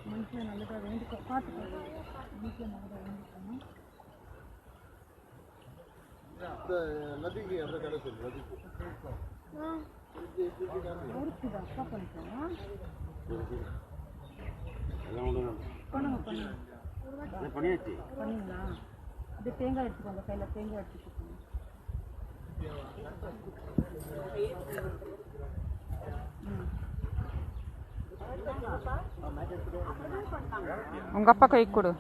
மனுஷன் நல்லதாக வேண்டிக்க பார்த்துக்கோ வீட்டில் நல்லதாக வேண்டிக்கணும் அக்கா பண்ணிக்கலாம் பண்ணீங்களா அப்படியே தேங்காய் எடுத்துக்கோங்க கையில் தேங்காய் எடுத்துக்கோங்க உங்க அப்பா கை கொடு